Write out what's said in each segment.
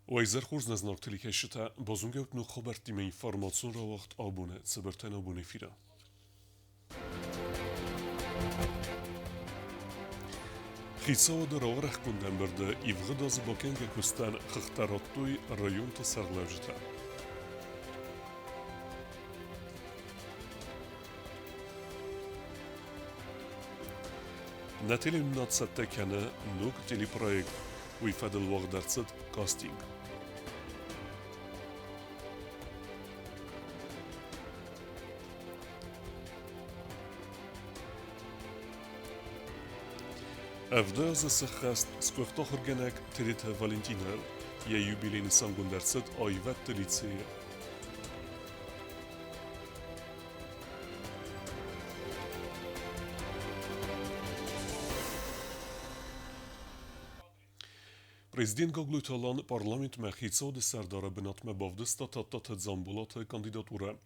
Ойзер хурзназnak тиликешта бозунгевт ну хобертиме информацион равахт абуне цыбертен абуне фира. Хисавада раврах кунден берде ивгадаз бокенге кустан хахтараттуй район тасарлавжта. نتیل منات سته کنه نوک تیلی پروژه ویفاد الوقت درصد کاستینگ. افدا از سخست سکوت آخرگنک تریت والنتینال یه یوبیلین سانگون درصد آیوت تلیتسیه. Президент Гоглуталан парламент Махицауды Сардара бинатме бавдыста таттаты замбулаты кандидатура.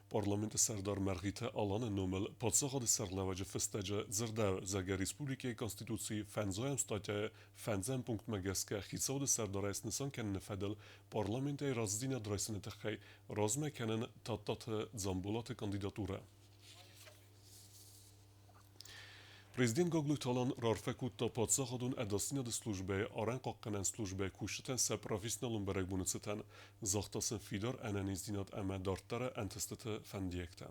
Парламент Сардар Маргита Аланы номел подсахады Сарлаваджа фестеджа зердав зага Республики Конституции фензоям статья фензем.мгск Хицауды Сардара эснесан кенне федел парламент раздина драйсене тахай разме кенен таттаты замбулаты кандидатура. Президент Гоглуталан рарфекутта подсахадун эдасина службе арен какканен службе кушетен се профессионалун берек бунуцетен захтасын фидar энениздинат эме дарттара энтестете фендиекте.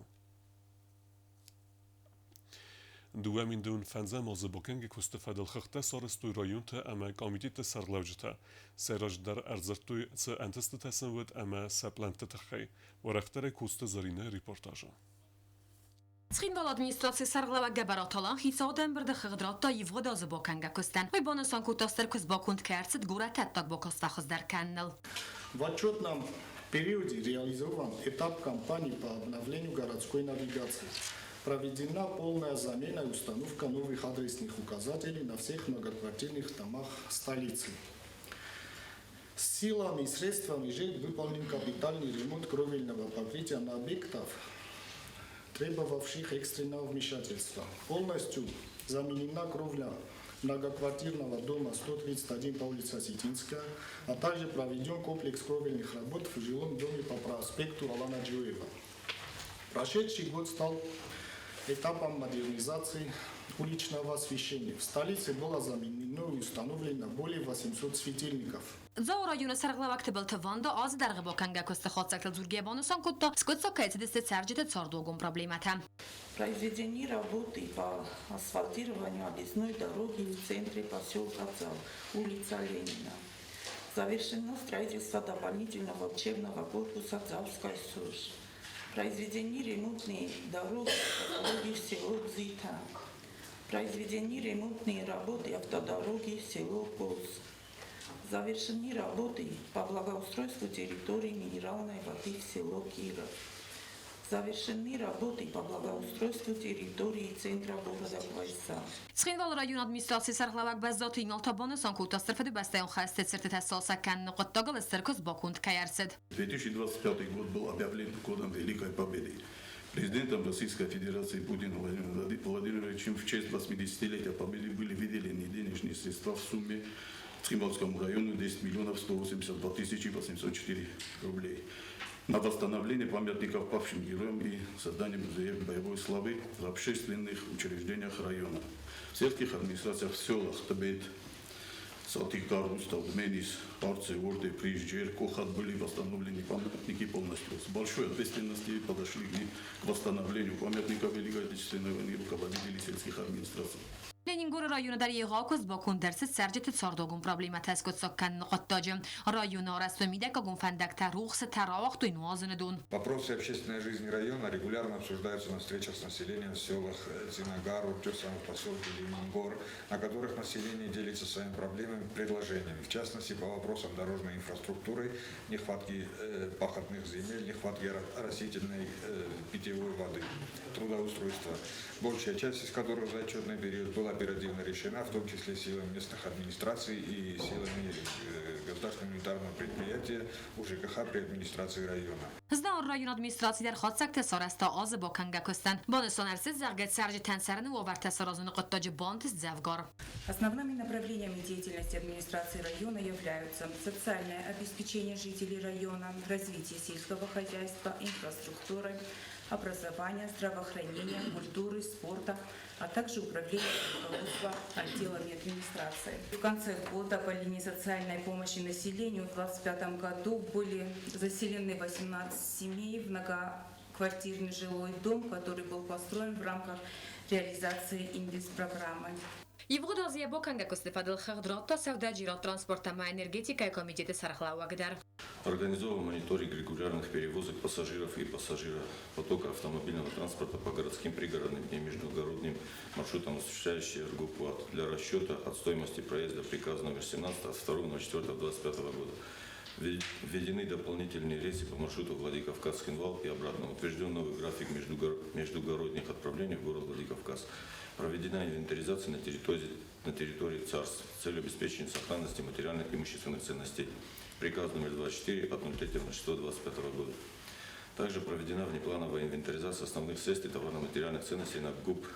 Дуэмин дун фензем азы бокенге кусте федел хахте сарыстуй районте эме комитете сарлавжете сераж дар эрзертуй це энтестетесен вуд эме се плантетехей варехтере кусте зарине репортажа. Схиндал администрации Сарглава Габараталан хицауден берде хыгдратта Евгода Азыбоканга кустен. Ойбанасан кутастер кузбакунд керцит гуратеттак бокастахыздар кеннел. В отчетном периоде реализован этап кампании по обновлению городской навигации. Проведена полная замена и установка новых адресных указателей на всех многоквартирных домах столицы. С силами и средствами ЖЭК выполнен капитальный ремонт кровельного покрытия на объектах, требовавших экстренного вмешательства. Полностью заменена кровля многоквартирного дома 131 по улице Осетинская, а также проведен комплекс кровельных работ в жилом доме по проспекту Алана Джуева. Прошедший год стал этапом модернизации уличного освещения. В столице было заменено и установлено более 800 светильников. За район Сарглавак тибалта ванда аз дарга боканга кусте хатсактал зургебанусан кутта скотса кайцедесте царджите цардогум проблемата. Произведены работы по асфальтированию объездной дороги в центре поселка Цал, улица Ленина. Завершено строительство дополнительного учебного корпуса Цавской СУЖ. Произведены ремонтные дороги по дороге в село Дзита. Произведены ремонтные работы автодороги в село Коз. Завершены работы по благоустройству территории минеральной воды в село Киров. Завершены работы по благоустройству территории центра города Квайса. Схинвал район администрации Сарглавак баззаты иналтабаны санкутастер феды бастаyon хасте цертитасса кенны qottagал эстеркос бакунд каярсед. 2025 год был объявлен годом Великой Победы. Президентом Российской Федерации Путиным Владимиром Владимировичем в честь 80-летия Победы были выделены денежные средства в сумме Цхинвалскому району 10 миллионов 182 тысячи 804 рублей на восстановление памятников павшим героям и создание музеев боевой славы в общественных учреждениях района. В сельских администрациях в селах Табет, Салтикар, Устал, Менис, Парцы, Орды, Приезжер, Кохат были восстановлены памятники полностью. С большой ответственностью подошли к восстановлению памятников Великой Отечественной войны руководителей сельских администраций. Ленингор району дар یغاکوز با کندرس سرجت صاردوگون پروبلمات اسکوت سکن قطاجم района رسومیده کگون فندکتر روخس تراوخت و نوازن دون. Вопросы общественной жизни района регулярно обсуждаются на встречах с населением в селах Зинагар, Уртюрсан, в поселке Лимангор, на которых население делится своими проблемами и предложениями, в частности по вопросам дорожной инфраструктуры, нехватки пахотных земель, нехватки растительной питьевой воды, трудоустройства, большая часть из которых за отчетный период была оперативно решена, в том числе силами местных администраций и силами государственного гуманитарного предприятия УЖКХ при администрации района. آن رایون ادمنستراسی در خاص اقتصار است آز با کنگا کستن بانستان ارسید زرگت سرج تنسرن و آورت سرازون قطاج بانتس زفگار. Основными направлениями деятельности администрации района являются социальное обеспечение жителей района, развитие сельского хозяйства, инфраструктуры, образования, здравоохранения, культуры, спорта, а также управление руководства отделами администрации. В конце года по линии социальной помощи населению в 2025 году были заселены 18 семей в многоквартирный жилой дом, который был построен в рамках реализации индекс-программы. Евгодазия Боканга Костефадл Хагдрата Савдаджира транспорта ма энергетика и комитета Сархлауагдар. Организован мониторинг регулярных перевозок пассажиров и пассажиропотока автомобильного транспорта по городским, пригородным и междугородным маршрутам, осуществляющий РГУПУАТ для расчета от стоимости проезда приказ номер 17 от 2.04.25 года. Введены дополнительные рейсы по маршруту Владикавказ-Хинвал и обратно. Утвержден новый график междугородних отправлений в город Владикавказ. Проведена инвентаризация на территории царств с целью обеспечения сохранности материальных и имущественных ценностей. Приказ номер 24 от 03.06.25 года. Также проведена внеплановая инвентаризация основных средств и товарно-материальных ценностей на ГУП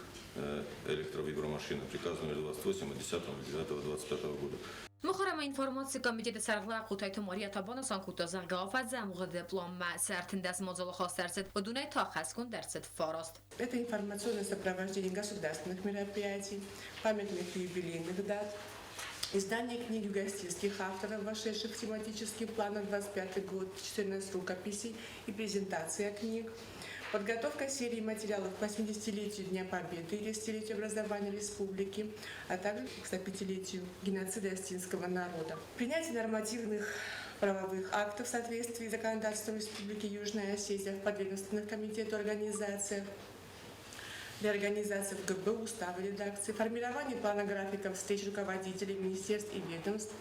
электровибромашина. Приказ номер 28 от 10.09.25 года. مخرم информации комитета Саргла Кутайту Мария Табана Санкута Заргафат Замуга диплом Сертин Дасмозол Хостерсет Удунай Тахаскун Дерсет Форост. Это информационное сопровождение государственных мероприятий, памятных и юбилейных дат, издание книг югостинских авторов, вошедших в тематический план на 25 год, 14 рукописей и презентация книг, подготовка серии материалов к 80-летию Дня Победы и 10-летию образования республики, а также к 105-летию геноцида астинского народа. Принятие нормативных правовых актов в соответствии с законодательством Республики Южная Осетия в подведомственных комитету организациях, реорганизация ФГБ, устава редакции, формирование плана графиков встреч руководителей министерств и ведомств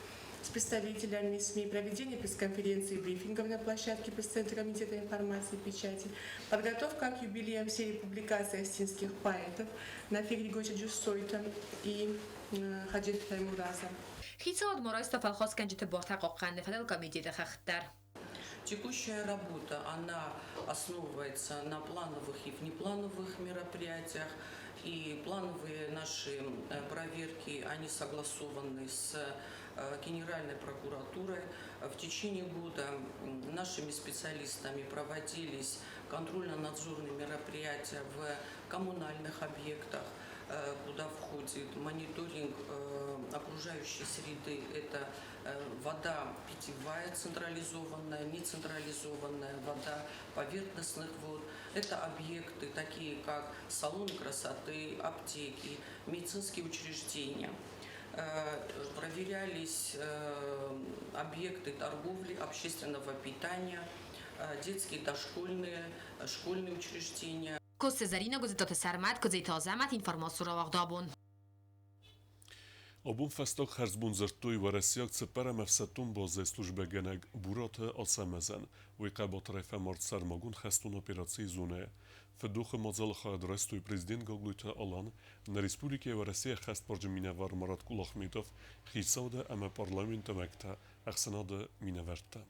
с представителями СМИ, проведение пресс-конференций и брифингов на площадке пресс-центра Комитета информации и печати, подготовка к юбилеям серии публикаций астинских поэтов Нафи Григорьевича Джуссойта и Хаджи Таймураза. Хитсад Морайста Фалхос Канджита Бортакокан Федел Комитета Хахтар. Текущая работа, она основывается на плановых и внеплановых мероприятиях, и плановые наши проверки, они согласованы с Генеральной прокуратурой. В течение года нашими специалистами проводились контрольно-надзорные мероприятия в коммунальных объектах, куда входит мониторинг окружающей среды. Это вода питьевая, централизованная, нецентрализованная, вода поверхностных вод. Это объекты, такие как салоны красоты, аптеки, медицинские учреждения. Проверялись объекты торговли, общественного питания, детские, дошкольные, школьные учреждения. Кост Зарина Гузитот Сармат, Кузита Замат, информацию Равагдабун. Обум фесток херзбун зертуй ورسياق цепера мефсетун базе службе генег бурат асамезен ويقابط ريفا مرت سرماغون خستون операции зоне. فدوخ مازال خاد رستوي президент Гаглуйта Алан на республике ورسيا خست برج مينوار مرات كولاخميتوف خيصاده اما парламента مكتا اخسناده مينوارتا.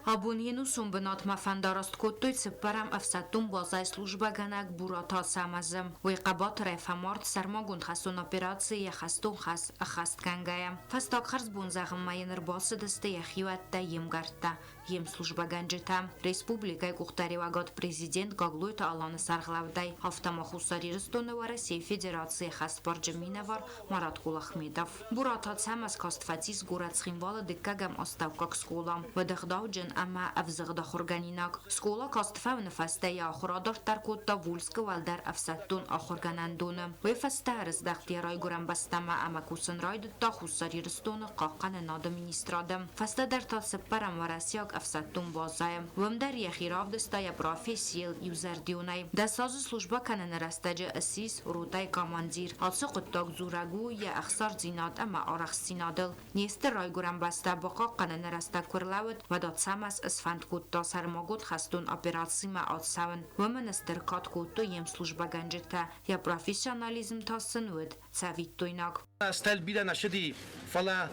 Абунину сумбынат мафандараст коттуй цепарам афсатум базай служба ганак бурата самазым. Уйқабат рефамарт сармагун хастун операции хастун хас ахаст гангая. Фастак харз бунзагым майыныр басы дысты яхиватта емгарта. Ем служба ганджита. Республика Кухтаревагат президент Гаглуйта Аланы Сарглавдай. Автомахусари Рыстоны России Федерации Хаспарджи Миновар Марат Кулахмедов. Бурата самаз кастфатис Гурацхимвала диккагам оставкак скулам. Выдыхдауджин اما افزغدا خورگانیناک سکولا کاستفا و نفسته یا آخرادار ترکوتا وولسک والدر افسدون آخورگانندون و فسته رز دختی رای گرم بستما اما کوسن رای دتا خوصاری رستون قاقن ناد مینیسترادم فسته در تا سپرم و رسیاک افسدون بازایم وم در یخیراف دستا یا پروفیسیل یوزر دیونای دستاز سلوجبا کنن رستج اسیس روتای کامانزیر آتس قطاق زورگو یا اخسار زیناد اما آرخ سینادل نیست رای گرم بسته با قاقن رسته کرلاود و داد سمس اسفند کتا سرماگود خستون اپراتسی ما آتساون و منستر کات کتا یم سلوجبا گنجتا یا پروفیسیونالیزم تا سنود سوید تویناک استل بیدا نشدی فلا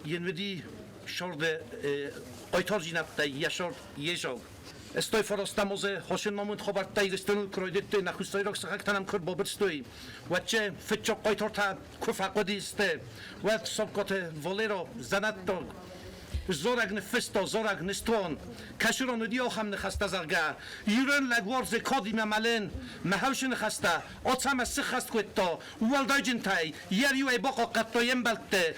ینودی شورده قایتار جینبته یشار یجاو استای فرستاموزه هاشن نامون خبرت تایگستن کردیت نخستای را سخت تنم کرد بابرستوی و چه فتچ قایتار تا کفاقدی است و سبکات ولرا زنت زورگ نفستا زورگ نستون کشوران دیو هم نخسته زرگه یورن لگوارز کادی مملن محوش نخسته آتسام از سخست کتا والدایجن تای یریو باقا قطایم بلته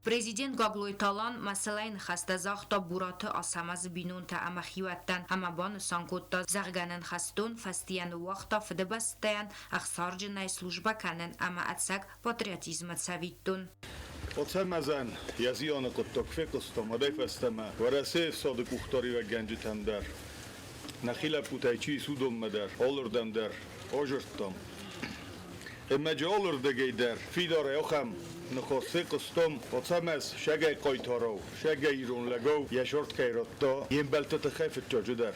Президент Гаглойталан масалайн хастазахта бураты асамаз бинунта амахиуаттан амабан санкутта зарганен хастун фастиян уахта фдебастаян ахсарджинай служба канен ама атсак патриотизма цавиттун. Отсамазан язиона котток фекостом адайфастама варасе сады кухтори ва ганжитам дар нахила путайчи судом мадар олурдам дар ожурттам эммаджи олурдагей дар фидоре охам نخواسته کستم پسامس شگای قایتارو شگای رونلگو یشورت کیراتتا یم بلت تخیف تجدر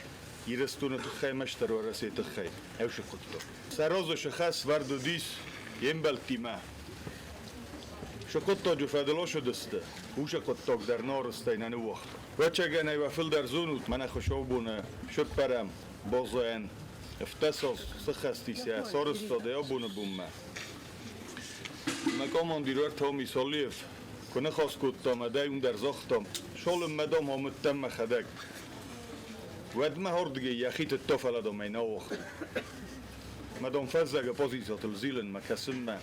یرستون تخی مشتر و رسی تخی اوش خودتو سراز شخص ورد دیس یم بلتیما شکوتا جو فدلا شدسته اوش کتاک در نارستین وقت و چگه نیوفل در زونوت من خوشابونه شد پرم بازاین افتساس سخستی سیه سارستاده یا بونه بومه مکاماندیرور تامی سالیف کنه خواست کتام ادای اون در زاختم شالم مدام همتم مخدک ودمه هردگی یخیت التفل ادام اینا وقت مدام فزگه پازیزات الزیلن مکسن من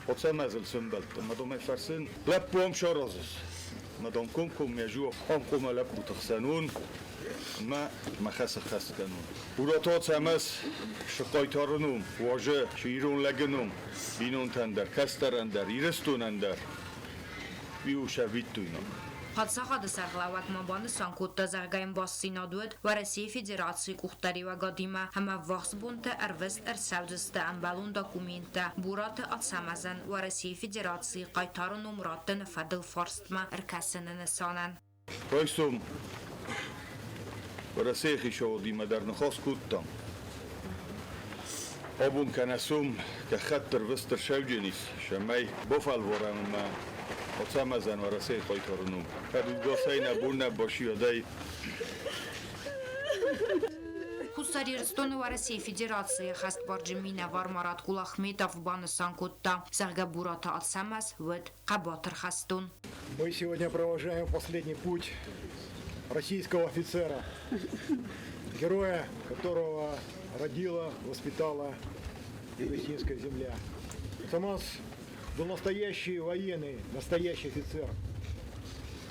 قدسم ازل سنبلتم مدام فرسن لب هم شارازس مدام کم یجو هم کم لب بتخسنون ما خس کنون براتات سمس شقایتارنوم واژه شیرون لگنوم بینون تندر کسترندر ایرستونندر بیو شوید توینم Հացախադը սաղլավակ մաբանը սանկուտը զարգային բասինադուետ و Россия Федерации կուխտարի վագադիմը համավաղս բունտը արվեստ ըրսավձստը ամբալուն դոկումենտը բուրատը ացամազան و Россия Федерации կայթարուն ու մրատը նվադլ ֆորստմա ըրկասնը նսանան Պայսում ورسیخی شودیم در نخواست کودتم آبون کنسوم که خطر وستر شوجنیس شمی بفل ورم ما اتسامزن ورسیخ خیتارونم کدوگاسای نبون نباشی و دای Հուսարիրստոնը و Россия Федерации хаст барջմինա վարմարատ Կուլախմետով բանը սանկուտտա զարգաբուրատը ացամաս վդ կաբատր խաստուն Мы сегодня провожаем последний путь российского офицера, героя, которого родила, воспитала Лебединская земля. Атамас был настоящий военный, настоящий офицер.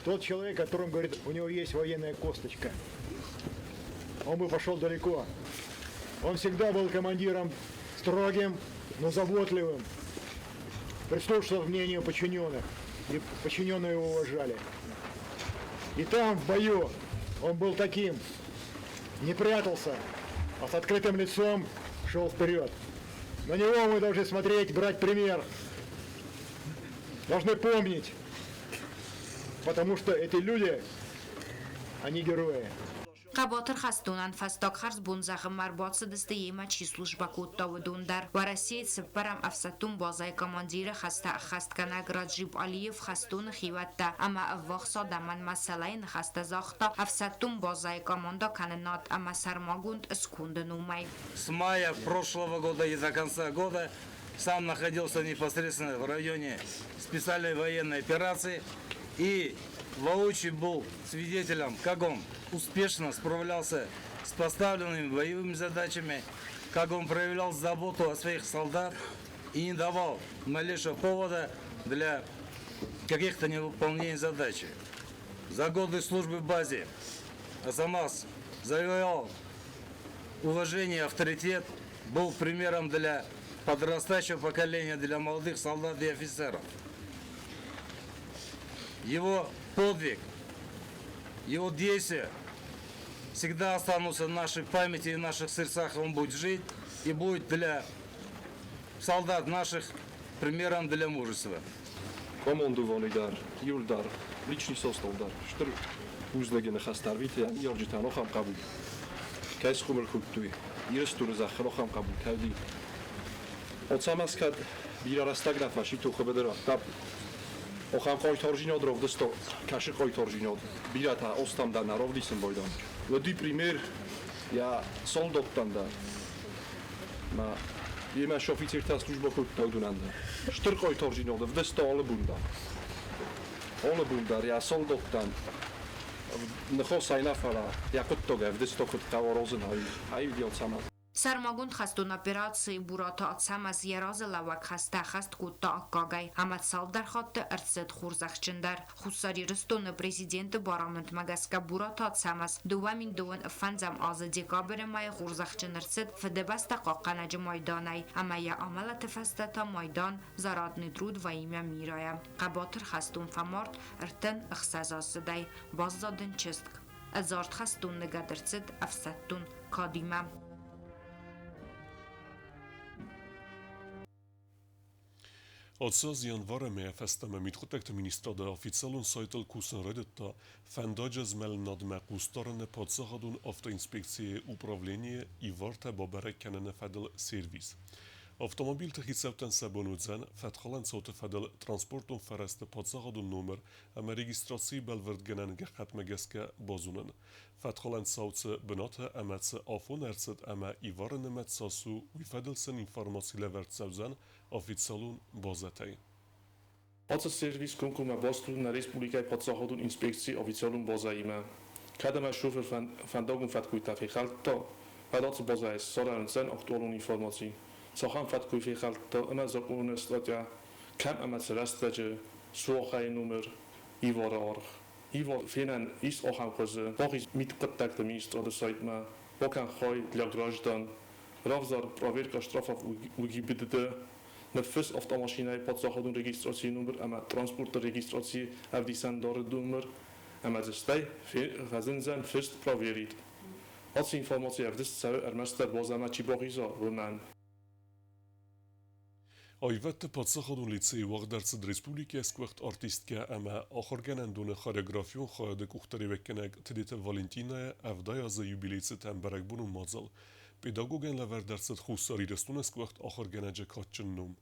Тот человек, о котором говорит, у него есть военная косточка. Он бы пошел далеко. Он всегда был командиром строгим, но заботливым. Прислушивался к мнению подчиненных, и подчиненные его уважали. И там, в бою, он был таким, не прятался, а с открытым лицом шел вперед. На него мы должны смотреть, брать пример. Должны помнить, потому что эти люди, они герои. Կաբատր խաստունան ֆաստակ խարզ բունզախը մարբացը դստը եմա չի սլուժբա կուտտավդուն դար վարասիեց սպարամ ավսատուն բազայ կոմանդիրը խաստա խաստկանակ Ռաջիբ Ալիև խաստունը խիվատտա ամա ավվախսա դաման մասալային խաստա զախտա ավսատուն базай команда каненат ама сармагунд скунденумай. С мая прошлого года и до конца года сам находился непосредственно в районе специальной военной операции и воочию был свидетелем, как он успешно справлялся с поставленными боевыми задачами, как он проявлял заботу о своих солдат и не давал малейшего повода для каких-то невыполнений задачи. За годы службы в базе Асамас завоевал уважение и авторитет, был примером для подрастающего поколения, для молодых солдат и офицеров. Его подвиг, его действия всегда останутся в нашей памяти и в наших сердцах. Он будет жить и будет для солдат наших примером для мужества. Командование дар, юлдар, личный состав дар, что уздагина хастарвите, ярджитано хам кабул. Кайс хумер хуттуи, ирстур захро хам кабул кавди. От самаскад бирарастаграф маши то хобедера тап. Охам қойторжинод ровдесто каши қойторжинод билата остамдан наровдисен бойдан. Води пример я солдаттанда ма имаш офицерта служба кутдунанда. Штыр қойторжинод вдесто олы бундар я солдаттан нахос айнафара я куттога вдесто кутқаворозен ай видео сама. Сармагунд хастун операции бурата атсамаз яразы лавак хаста хаст кутта аккагай амат салдар хатты арцет хурзахчындар хуссари рыстуны президенті барамент магаска бурата атсамаз дуамин дуын фанзам азы декабры май хурзахчын арцет федебаста қаққанажы майданай амая амала тефастата майдан зарадный труд во имя мирая қабатыр хастун фамарт артын ықсазасыдай баззадын чистк азарт хастун негадырцет афсаттун кадима. Отсаз января мефестаме митхутекте министрада официалун сайтал кусан редетта фендажез мел надме кустарне подсахадун автоинспекции управление и варта бабаре кенене федел сервис. Автомобиль тахицевтен себонудзен фетхален соте федел транспортун фересте подсахадун номер ама регистрации белвертгенен гехатмегеске базунен. Фетхален сауце бенате амetse afon erset ама и варне метсасу уи феделсен информации левертсевзен официалун базетей. Отца сервис конкурма бостру на республикай подсахадун инспекции официалун базаима. Kadama шофер vandaag vatkuita vegalto, adat baza is zoran zijn actuele informatie. Zo gaan vatku vegalto, en zo kunnen dat ja, kan amat serastje, zo ga je nummer, ivoor. Ivoor vinden is ook aan kozen. Wat is met contact de minister de site maar, wat kan gooi legraj dan, ravzar probeerka straf af ugibitte. Na first of de machine podzagadun registratienummer en met transportregistratie heb die sendarnummer en met de stij gezin zijn first probeert. Als informatie heeft dus zou meester bozama chibogiza wonen. Ayvette podzagadun licei wagdarced Respublike skwacht artistke ama achorgenendune choreografion khayde kuchtari vekenek tedite Valentina avdayaze jubileicet emberek bunun mazal. Pedagogen leverdarced khussari restune skwacht achorgenege katchennum.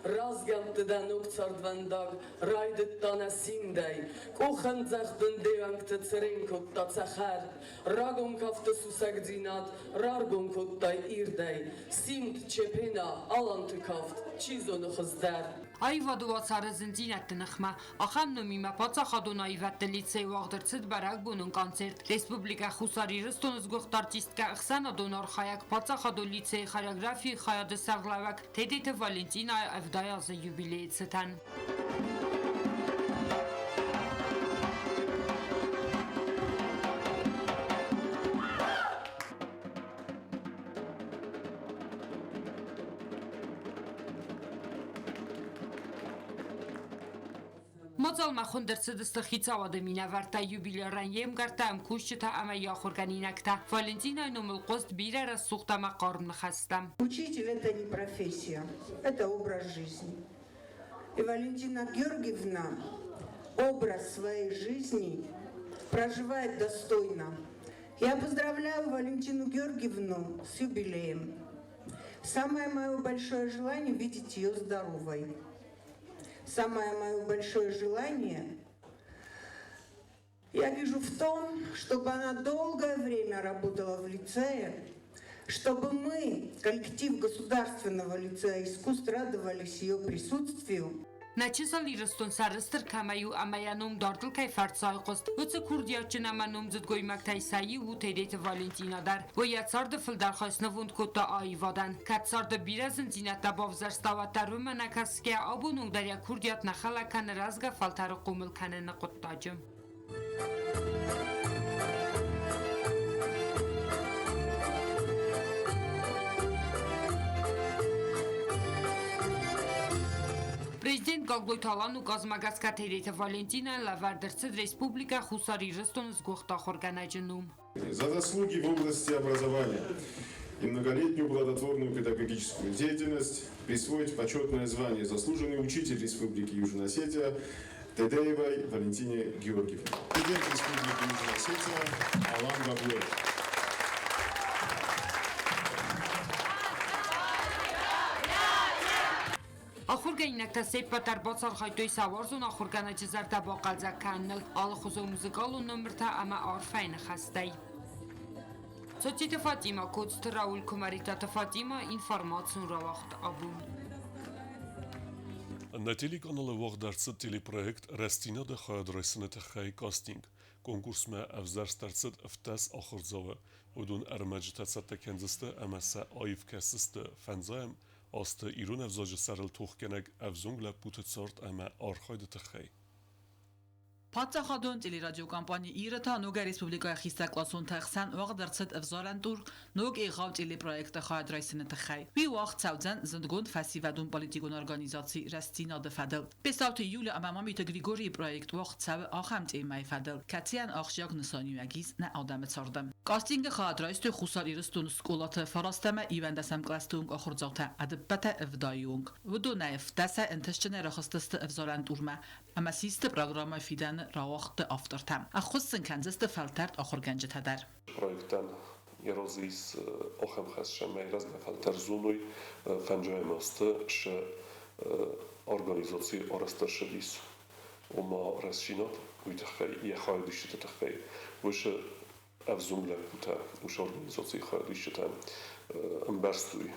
Razgamtıdan uktsardvandag, raydıttan asindey, kuchandzakdın devangtı tserinkutta tsachar, ragum kaftı susak dinat, rargum kuttay irdey, simt çepena alantı kaft, çizonu hızdar. Այվադուած արզնձինատ նխմա, ախամնում իմա պացախադուն այվատ լիցեյ վաղդրցիտ բարակ բունուն կոնցերտ, Ռեսպուբլիկա խուսարի ռստոնыз գողտ արտիստկա ըխսանադուն արխայակ պացախադու լիցեյ խարյագրաֆի խայադը սաղլավակ, թեդիթը Վալենտինա ավդայազը юбилей цитан. Մոծալմա խոնդրցդստը խիցավադը մինավարտա юбилейран ем գարտամ քուշչտա ամա яхորганинакта Валентина номылқост бирара сухтама қарны хастам. Учитель это не профессия, это образ жизни. И Валентина Георгиевна образ своей жизни проживает достойно. Я поздравляю Валентину Георгиевну с юбилеем. Самое мое большое желание видеть ее здоровой. Самое мое большое желание я вижу в том, чтобы она долгое время работала в лицее, чтобы мы, коллектив Государственного лицея искусств, радовались ее присутствию. Начисал ирстун сарыстыр камаю амаянум дартыл кайфарцай qost. Ötse kurdiyaçın amanum zıdgoy maktay sayı u tedeti Valentinadar. Goyat sardı fıldar xasnavund kota ayvadan. Kat sardı birazın zinata bavzar stavatar ve manakaske abunung darya kurdiyat naxala kan razga faltarı qumul kanını qottacım. Президент Գագլույթալան ու կազմակացկաթերիթը Վալենտինան լավարդրցid Республика Խուսարի Ռստոնս գողտախ օրգանայջնում. За заслуги в области образования и многолетнюю плодотворную педагогическую деятельность присвоить почетное звание заслуженный учитель Республики Южная Осетия Тедеевой Валентине Георгиевне. Президент Республики Южная Осетия Алан Габлоев. Ախոր Նախորգայինակ սեպատար բացարխայտոյ սավարզուն նախորգանա ճզար դաբակալզա կաննլ ալխուզո մուզիկալ ու նոմրտա ամա արֆայնը խաստայ Սոցիտը Ֆատիմա կոծտ Ռաուլ Կոմարիտատը Ֆատիմա ինվարմացուն ռավախտ աբուն На телеканале Вагдарцет телепроект Растина де Хадройсенete Хай кастинг. Конкурс ме авзарстарцет втас ахырзавы. Удун армаджитацат кензисте амаса айв касисте фанзаем асты ирун авзаج сарыл тухкенек авзунгла путцорт ама архайдete Хай. Պատսախադոն տելերադիոկամպանի իրըթա նոգա ռեսպուբլիկայի խիստակլասուն թախսան վաղդարցդ ավզարան տուր նոգ իղավ տելեպրոյեկտը խադրայսինը թխայ վի վաղ ցավձան զնդգոն ֆասիվադուն պոլիտիկոն օրգանիզացի Ռաստինա դեֆադել Պեսավթի յուլը ամամամիտը Գրիգորի պրոյեկտ վաղ ցավը ախամ տեմայ ֆադել Կացիան ախշյակ նսանյուագիզ նա ադամը ցորդեմ Կաստինգը խադրայստը խուսար իրստուն սկոլաթը ֆարաստամը իվանդասամ կլաստուն ախորձողթա ադպատա ավդայունգ վդու նաև դասա ընթշչները խստստը ավզարան տուրմա ամասիստը պրոգրամը ֆիդան Rawachtte aftertam. Achussen kanzeste faltert ochorganjet hadar. Projekten Jerozis ochem chessze mejraz gefalter zunuj fendzsajmaszte se organizacji oraz tersedis. Oma ressinat újtechej, je hajdisítetechej. Vöse evzumle puta, us organizacji hajdisítem emberstúj.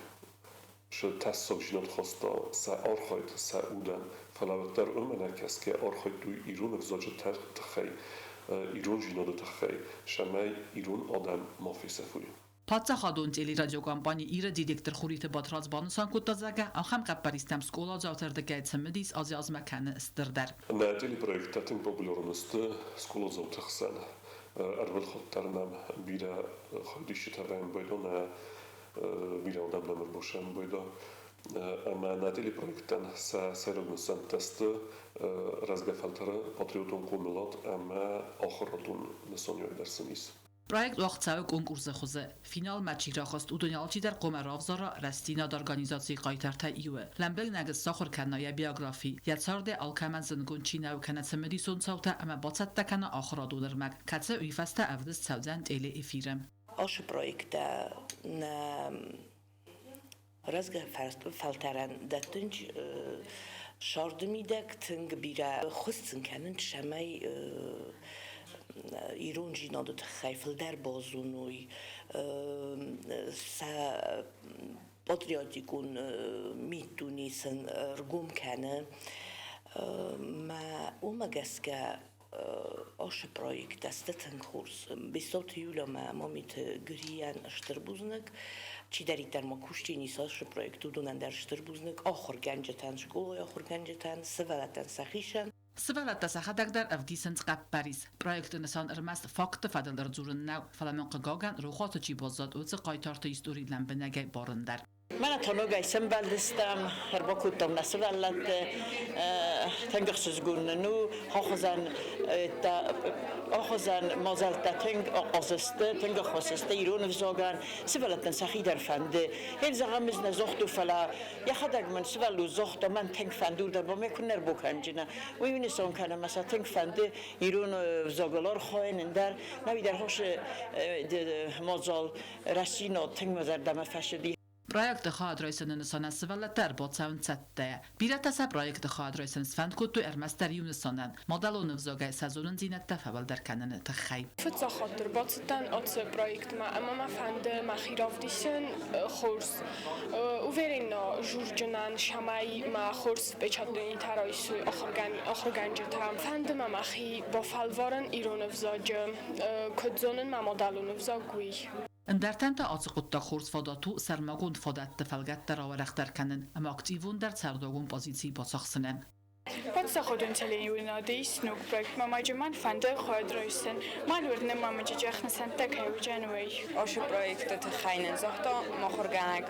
Se teszok zsinat hozta sa archajt, sa uden, felelőtter ömenekeszke archajtúj írun vzacsot techej, írun zsinat techej, semely írun adam mafisefúj. Պատսախադոն տելերադիոկամպանի իրը դիրեկտոր խորիթը բատրած բանուսան կոտազագա ախամ կապարիստամ սկոլա ծավտերդը գայցմդիս ազիազմականը ստրդար Na teleprojektatin popularnosti skolo zavtexsen. Erbil xottarnam bira xodishitaven boydona bira odam namir boshan boyda. Ama na teleprojektan sa sayrognusan testi razgafaltara patriotun komilat ama axıratun nisonyoy dersinis. Proiect وقتساوی کنکورس خوزه فینال مچی را خواست اودونیالچی در قمر افزارا رستینا در ارگانیزاسی قایترتا ایوه لنبل نگز ساخر کنای بیوگرافی یتسارده آلکمن زنگون چیناو کنه سمدی سون سوتا اما باست تکنه آخرا دونرمک کتسه اویفسته افدست سوزن تیلی افیرم آش پرویکت رزگه فلترن دتنج شاردمیدک تنگ بیره خستن کنن شمای ایران جینادت خیفل در بازونوی سا پاتریاتیکون میتونیسن رگوم کنه ما اومگس که آش پرویکت دستتن خورس بیستات یولا ما میت گریان اشتربوزنک چی دارید در ما کشتی نیساش پرویکتو دونن در اشتربوزنک آخر گنجتن شکل آخر گنجتن سوالتن سخیشن سوالات سخدك در افديسنت قاب باريس بروجكت نسان ارماس فاكت فادل در زورن نو فلامن قاگان روخات چی بازاد اوز قایتارت استوری لمبنگه بارندر من تنوع اسم بلدستم هر باکوتم نسوالات تنگخش گوننو آخذن مازال تنگ آزسته تنگ خواسته ایران وزاگان سوالات نسخی در فنده هل زغمز نزخت فلا یا خداگ من سوالو زخت من تنگ فندور در با میکنه بکنجنه وی نسان کنه مثلا تنگ فنده ایران وزاگلار خواهن در نوی در هاش مازال رسینا تنگ مزار دم فشدی Проект خادرایسن نسانن سوالتر با تاون سته. بیرت از проект خادرایسن سفند کتو ارمستر یونسانن. مدلون وزاگای سازون زینت تفاول در کنن تخیب. فتح خاطر باتن آت проект ما اما ما فند ما خیراف دیسن خورس. ویرینا جورجنان شمای ما خورس بچادنی ترایسو آخر گنجتام. فند ما خی با فالوارن ایران وزاج کدزونن ما مدلون وزاگوی. اندرتن تا آتقوت خورس فاداتو سرماگون فادات تفلگت در آورختر کنن اما اکتیوون در سرداگون پوزیسی باساخسنن. پس خودن تلیوینا دیس نوک پروژه ماماجمان فنده خواهد رایستن مالورن ماماجی جخنسن تکیو جنوی. آش پروژه تخینن زختا مخورگانگ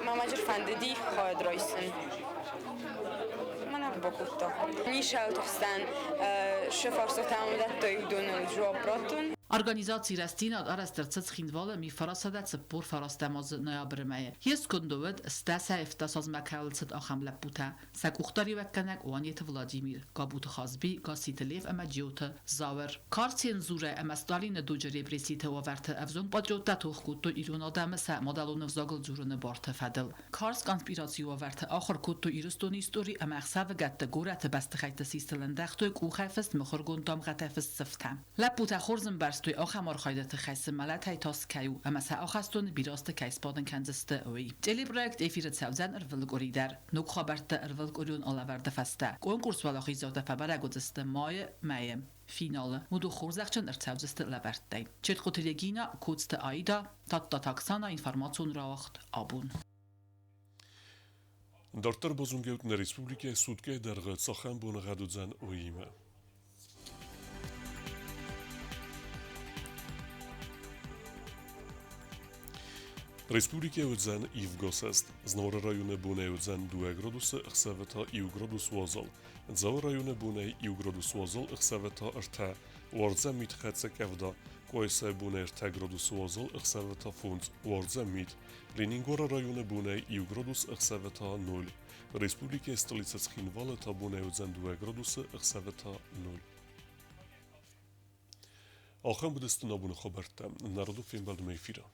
ماماجر فنده دی خواهد رایستن. من باکوتا. نیشال تفستن شفارسات آمده توی دونال جواب راتون. Organizatie Restina arăstărțăț xindvală mi farasadat pur farastamaz noyabrmeje. Hies kondovat stasa eftasaz mekalcet axam leputa. Sakuchtari vekkenek oanyet Vladimir. Gabut Khazbi gasitelev amajota zaver. Kartien zure amastalin dujeri presite overte avzon patriota toxkuto irun adam sa modalon vzagl zurune barte fadel. Kars konspiratsiyo overte axar kuto irustoni istori amxsav gatte gorat bastkhayt sistelendachto kukhafest mkhorgundam gatafest siftam. Leputa khorzen توی آخر خایدت خیس ملت های تاس کیو اما سه آخرستون بیراست کیس بادن کنزسته اوی. جلی پروژه افیرت سوزن ارولگوری در نوک خبرت ارولگوریون آلاورد فسته. کنکورس ولی خیزاده فبره گذشت مایم فینال مدو خورزخچن ارتسوزست لبرد. چت خطریگینا کوست آیدا تا تاکسانا اینفرماسیون راخت آبون. Դարտեր բոզունգեուտն Ռեսպուբլիկայի սուտկե դերղը ծախան բոնղադուձան ուիմը։ Ռեսպուբլիկայի ուձան իվ գոսեստ, զնորը ռայունը բունե ուձան 2 գրոդուսը ըխսավետա 2 գրոդուս ոզոլ, ձավը ռայունը բունե 2 գրոդուս ոզոլ ըխսավետա ըրթա, ուարձա միտ խեցը կևդա, կոյսը բունե ըրթա գրոդուս ոզոլ ըխսավետա ֆունց, ուարձա միտ, Լենինգորը ռայունը բունե 2 գրոդուս ըխսավետա 0, Ռեսպուբլիկայի ստոլիցած խինվալը թա բունե ուձան 2 գրոդուսը ըխսավետա 0. Ախան բդստն աբունը խոբերտը, նարոդու ֆիմբալդում էյֆիրա.